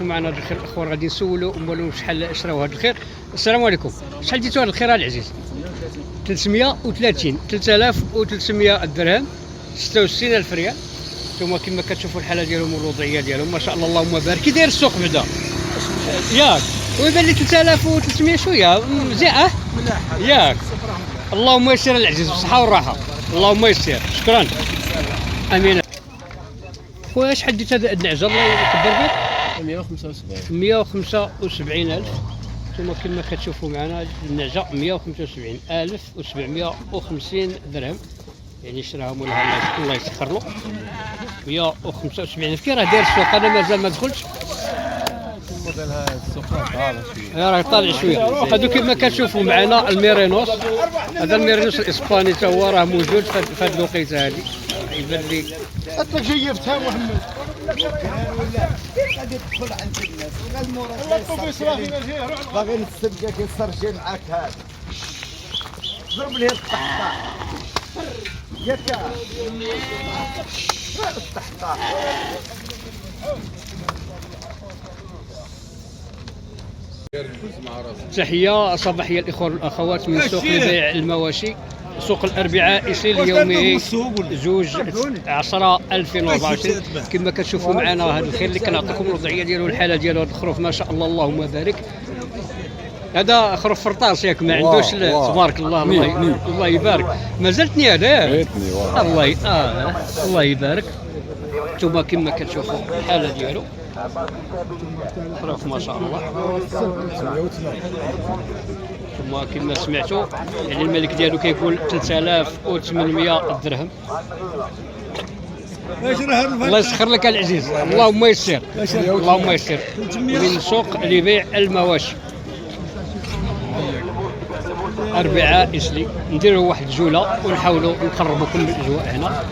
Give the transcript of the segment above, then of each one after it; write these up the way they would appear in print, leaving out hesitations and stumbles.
معنا هذا الخير الاخوان غادي نسولوا امالهم شحال شراو هذا الخير. السلام عليكم، شحال ديتوا هذا الخير العزيز؟ 330 3300 درهم، 66000 ريال. ثم كما كتشوفوا الحاله ديالهم والوضعيه ديالهم ما شاء الله اللهم بارك. كي داير السوق بعدا؟ ياك ويبان لي 3300 شويه مزيان ياك. اللهم يسر العزيز بالصحه والراحه، اللهم يسر. شكرا امين. خويا شحال ديت هذا النعجه الله يكبر بك؟ 175,000. ثم كما كتشوفوا معنا النعجه 175,750 درهم، يعني شراها مولاها الله يسخر له. 175,000 كي راه داير السوق. انا مازال ما دخلتش السوق طالع شويه، راه طالع شويه. هادو كما كتشوفوا معنا الميرينوس، هذا الميرينوس الاسباني تا هو راه موجود في هذه الوقيته هذه. يبان لي انت جيبتها محمد غادي تدخل عند الناس غير المورا باغي نستبقى كيصرجي معاك هذا. ضرب ليه الطحطاح ياك الطحطاح. تحيه صباحيه الاخوان والاخوات من سوق لبيع المواشي، سوق الاربعاء اليومي 2/10/2024. كما كتشوفوا معنا هذا الخير اللي كنعطيكم الوضعيه ديالو والحاله ديالو. هذا الخروف ما شاء الله اللهم بارك. هذا خروف فرطاس ياك ما عندوش تبارك الله. الله يبارك. مازالتني هذا الله يبارك. ثم كما كتشوفوا الحاله ديالو خروف ما شاء الله. ثم كما سمعتوا يعني الملك ديالو كيقول 3800 درهم. الله يسخر لك العزيز، اللهم يسر اللهم يسر. من سوق لبيع المواشي أربعاء إسلي. نديروا واحد الجوله ونحاولوا نقربوكم بالاجواء هنا.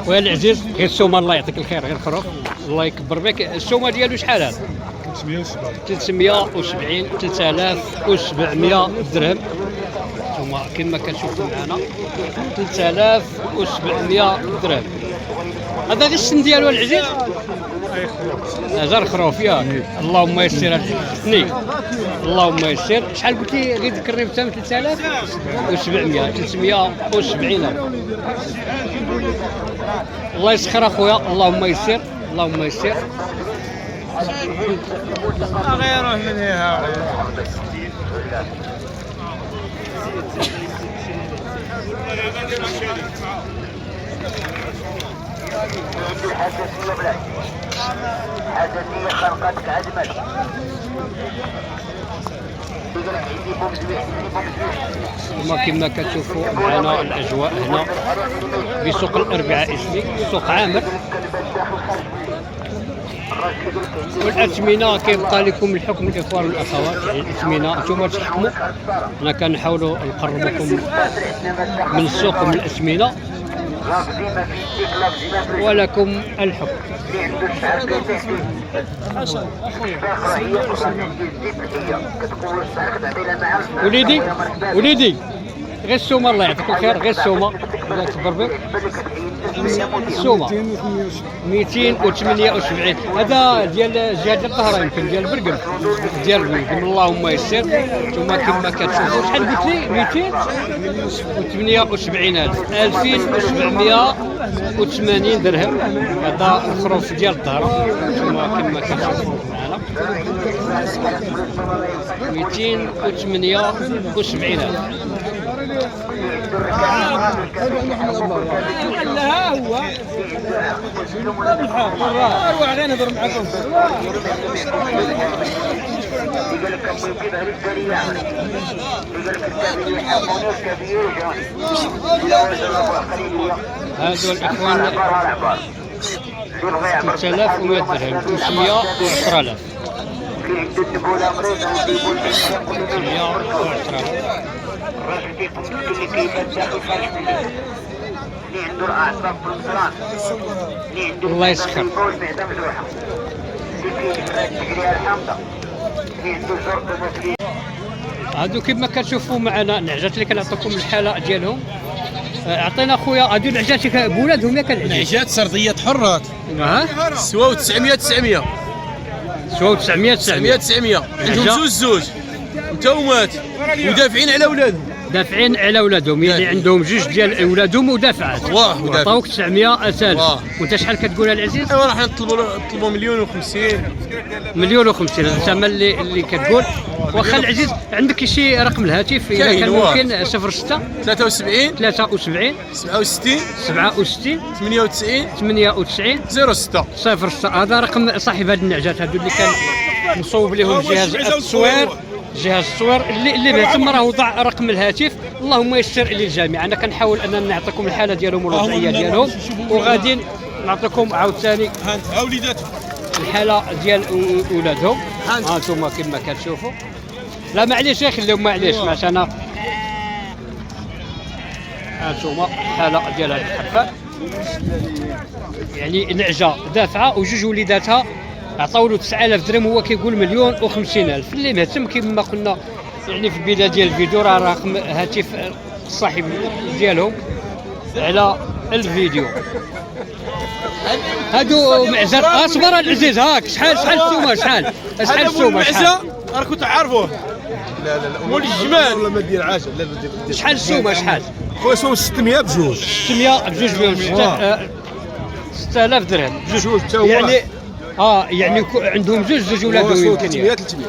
خويا العزيز غير السومه الله يعطيك الخير، غير الخروف الله يكبر بك. السومه ديالو شحال هذا؟ 370 3700 درهم. ثم كما كتشوفوا معنا 3700 درهم. هذا غير السن ديالو العزيز؟ هذا الخروف ياك. اللهم يسر الحسني اللهم يسر. شحال قلت لي غير ذكرني بثمن؟ 3700 370. الله يسخر اخويا، اللهم يسر اللهم يسر. غيره من هنا حساسية خلقتك عجمل. كما كتشوفوا معنا الاجواء هنا في سوق الاربعاء اسمي، سوق عامر. والاثمنه كيبقى لكم الحكم الاخوان والاخوات، يعني الاثمنه انتم تحكموا. حنا كنحاولوا نقربكم من السوق ومن الاثمنه ولكم الحكم. وليدي غير السومه الله يعطيك الخير، غير السومه الله يكبر بك. السومه 278. هذا ديال جهه الطهره يمكن ديال برقم اللهم يسر. ثم كما كتشوفوا شحال قلت لي؟ 278 2780 درهم. هذا الخروف ديال الطهره. ثم كما كتشوفوا معنا 278. لا هو اروح غير نهضر معكم. هذو الاخوان 3100 درهم، 310,000. عنده الاعصاب في الصران، اللي عنده الله يسخر. البول معده مجروحه، اللي فيه التجريه الحامضه، اللي عنده جرثومه في هادو كيما كتشوفوا معنا النعجات اللي كنعطيكم الحاله ديالهم. عطينا خويا هادو النعجات بولادهم ياك العجيز. نعجات سرديات حرات ها سواو 900 سواو 900 900 عندهم زوج متومات ودافعين على اولادهم. دافعين على اولادهم، يعني عندهم جوج ديال اولادهم ودافعات. واه ودافع. عطاوك 900,000. واه. وانت شحال كتقول العزيز؟ ايوا راح نطلبوا مليون و50. مليون و50 هذا الثمن اللي كتقول. واخا العزيز عندك شي رقم الهاتف اذا كاين، كان واه. ممكن؟ 06 73 73 67 67 98 98 06. 06. هذا رقم صاحب هذه النعجات هذو اللي كان مصوب لهم جهاز التصوير. جهاز التصوير اللي بيهتم راه وضع رقم الهاتف. اللهم يسر للجميع. انا كنحاول اننا نعطيكم الحاله ديالهم والوضعيه ديالهم، وغادي نعطيكم عاوتاني ها وليداتهم. الحاله ديال ولادهم. ها انتم كما كتشوفوا. لا معليش خليهم، معليش عشان ها انتم الحاله ديال هذه الحفه. يعني نعجه دافعه وجوج وليداتها عطاو له 9000 درهم، هو كيقول مليون و50,000. اللي مهتم كما قلنا يعني في البدايه ديال الفيديو راه رقم هاتف الصاحب ديالهم على الفيديو. هادو معزات. اصبر العزيز، هاك شحال السومه؟ شحال السومه؟ المعزه راكم تعرفوه. لا مول الجمال ولا ما دير عاجل. لا دير شحال السومه؟ شحال خويا سووا 600 بجوج. 600 بجوج بهم 6000 درهم. جوج حتى هو يعني يعني عندهم زوج ولادهم يمكن 300 300.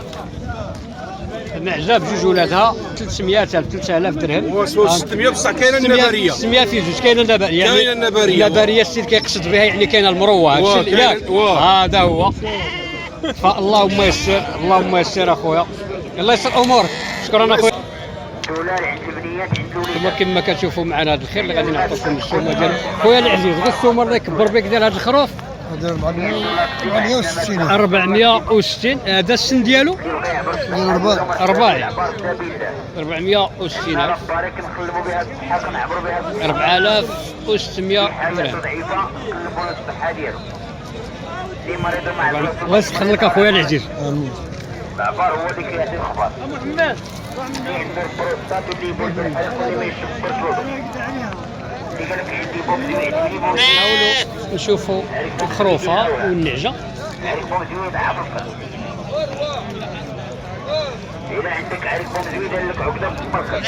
معزه بجوج ولادها 300000 درهم. هو سووا 600 بصح كاينه النباريه. 600 في زوج. كاينه النباريه، يعني كاينه النباريه. النباريه السيد كيقصد بها يعني كاينه المروه. هادشي ياك هذا هو. فاللهم يسر، اللهم يسر اخويا، الله يسر امورك. شكرا اخويا. دولار عند البنيات عند ثم كما كتشوفوا معنا هذا الخير اللي غادي نعطيكم السومه ديال خويا العزيز. غير السومه الله يكبر بك ديال هذا الخروف. هذا 460. 460. هذا السن ديالو الرباع. رباعي. 460,000. بارك نقلبوا بها الصحه، كنعبروا بها 4600 درهم. ضعيفه نقلبوا الصحه ديالو. اللي مريض مع الله يسخر لك اخويا العزيز. العبار هو اللي كيعطي الخبر. اللي عنده البروستات واللي يبول بالحلق واللي ما يشبرش وضو. اللي قال لك عندي بوكسي ويعجبني بوكسي. نحاولوا نشوفوا الخروفه والنعجه. عريق بومزويد حافظك. إذا عندك عريق بومزويد لك عقدة في المركز.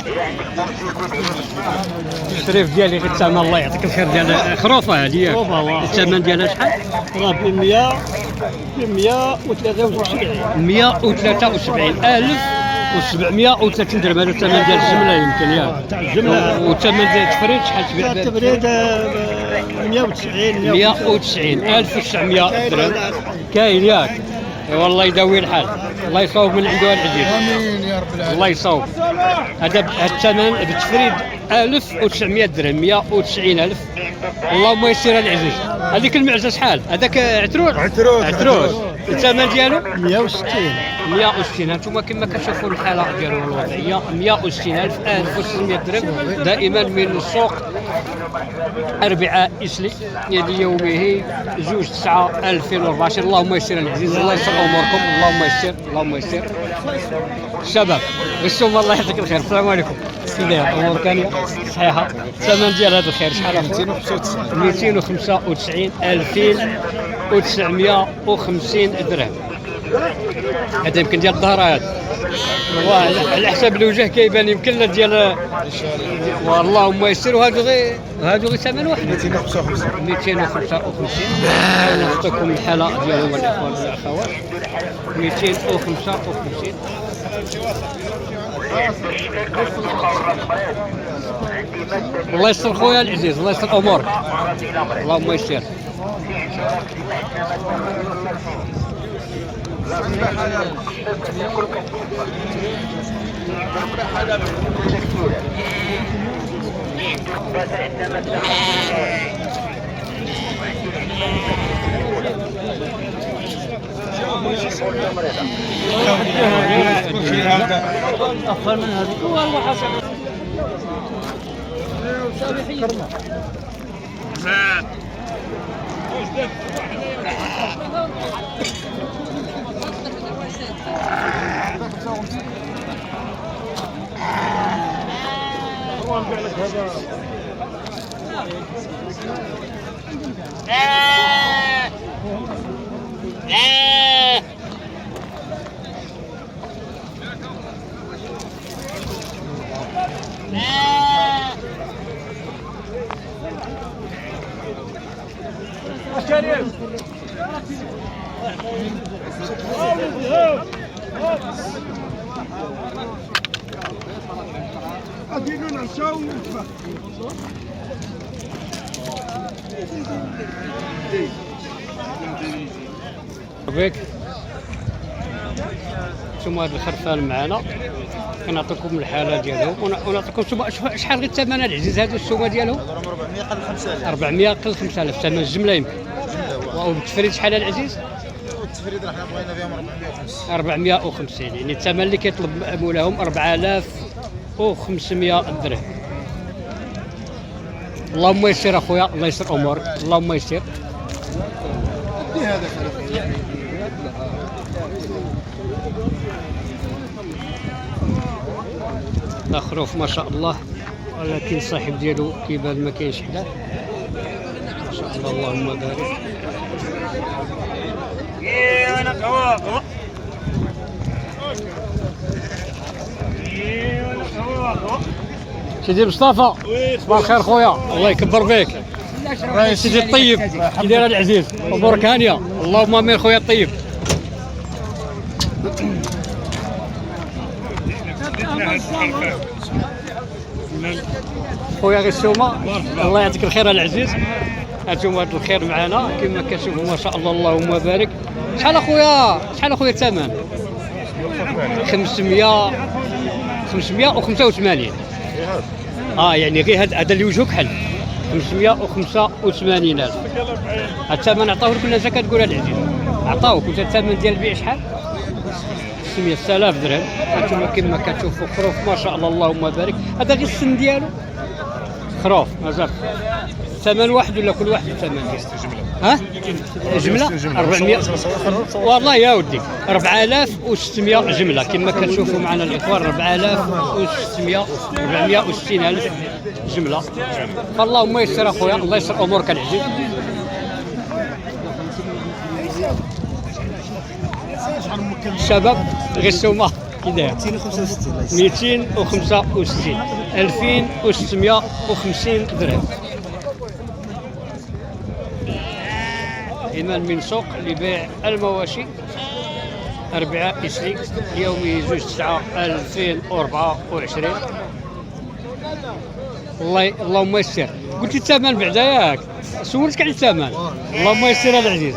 إذا عندك بومزويد الشريف ديالي غير الثمن الله يعطيك الخير ديال خروفه هذه ياك. الثمن ديالها شحال؟ راه ب 173,730 درهم. هذا الثمن ديال الجمله يمكن ياك. تاع الجمله. والثمن ديال التفريد شحال تبيع؟ التبريد 190 190,900 درهم. كاين ياك. والله يداوي الحال. الله يصوب من عنده العزيز. امين يا رب العالمين. الله يصوب. هذا الثمن بالتفريد 1900 درهم. 190,000. اللهم يسر العزيز. هذيك المعزه شحال؟ هذاك عتروس. عتروس. الثمن ديالو 160. 160. هانتوما كما كتشوفوا الحاله ديالو الوضعيه 160,000. 1600 درهم دائما من السوق 4 إسلي يد يومه 2/9/2014. اللهم يسر العزيز. الله يسر اموركم. اللهم يسر، اللهم يسر. الشباب بالسوم الله يعطيك الخير. السلام عليكم. كي داير امور كانيه صحيحه؟ الثمن ديال هذا الخير شحال؟ 295. 2950 درهم. هذا يمكن ديال الظهر هذا. على حساب الوجه كيبان يمكن لا ديال. واللهم يسر. وهادو غير ثمن واحد 255. نعطيكم الحاله ديالهم الاخوان والاخوات. 255. الله يستر خويا العزيز. الله يستر امورك. اللهم يسر. اخر من هذيك. بك ثم هذا الخرفان معنا كنعطيكم الحاله ديالهم ونعطيكم شحال غير الثمن العزيز هذا السومه ديالهم 400 قل 5000. 400 قل 5000 ثمن الجمله يمكن. والتفريد شحال العزيز؟ التفريد راه حنا بغينا فيهم 450. 450 يعني الثمن اللي كيطلب مولاهم 4500 درهم. اللهم يسر اخويا، الله يسر امورك، اللهم يسر. لا خروف ما شاء الله، ولكن صاحب ديالو كيبان ما كاينش حداه ما شاء الله، اللهم بارك. سيدي مصطفى صباح الخير خويا، الله يكبر بك. سيدي الطيب كي داير العزيز، امورك هانيه؟ اللهم امين خويا الطيب. خويا غير السومه، الله يعطيك الخير العزيز. هانتوما هاد الخير معنا كما كتشوفوا ما شاء الله، اللهم بارك. شحال اخويا، شحال اخويا الثمن؟ 585. يعني غير هذا اللي وجهه كحل 585,000. الثمن عطاوه لك ولا انت كتقول العزيز؟ عطاوك انت الثمن ديال البيع شحال؟ 600,000 درهم. هانتوما كما كتشوفوا خروف ما شاء الله، اللهم بارك. هذا غير السن ديالو خروف مازال. ثمن واحد ولا كل واحد الثمن ديالو؟ ها؟ جمله 400 والله يا ودي 4600 جمله كما كتشوفوا معنا الاخوان. 4600 460,000 جمله. فاللهم يسر اخويا، الله يسر امورك العزيز. الشباب غير السومه كي داير 265 2650 درهم. إيمان من سوق لبيع المواشي 4 إسري اليومي 2/9/2024. اللهم يسر. قلت الثمن بعدا ياك سولتك على الثمن. اللهم يسر العزيز،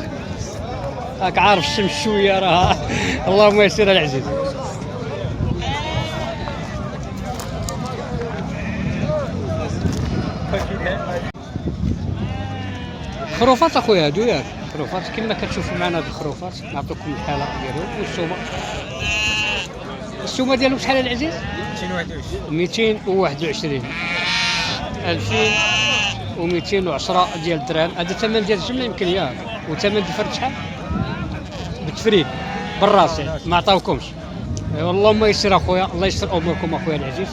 راك عارف الشمس شويه راه. اللهم يسر العزيز. خروفات اخويا هادو ياك، خروفات كما كتشوفوا معنا هاد الخروفات. نعطيكم الحاله ديالهم والسومه. السومه ديالهم شحال العزيز؟ 221 2210 ديال الدرهم. هذا الثمن ديال الجمله يمكن ياك. وثمن الفرد شحال؟ بالتفريد بالراسي ما عطاوكمش. اللهم يسر اخويا، الله يسر اموركم اخويا العزيز.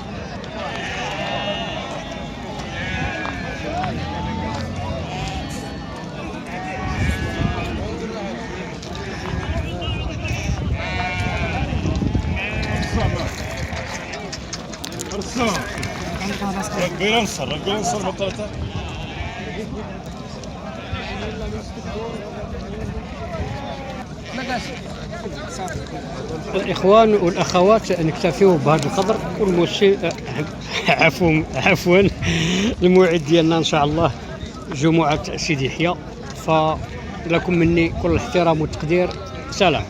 الإخوان والأخوات نكتفيو بهذا القدر. والموشي عفوا الموعد ديالنا إن شاء الله جمعة سيدي يحيى. فلكم مني كل الاحترام والتقدير. سلام.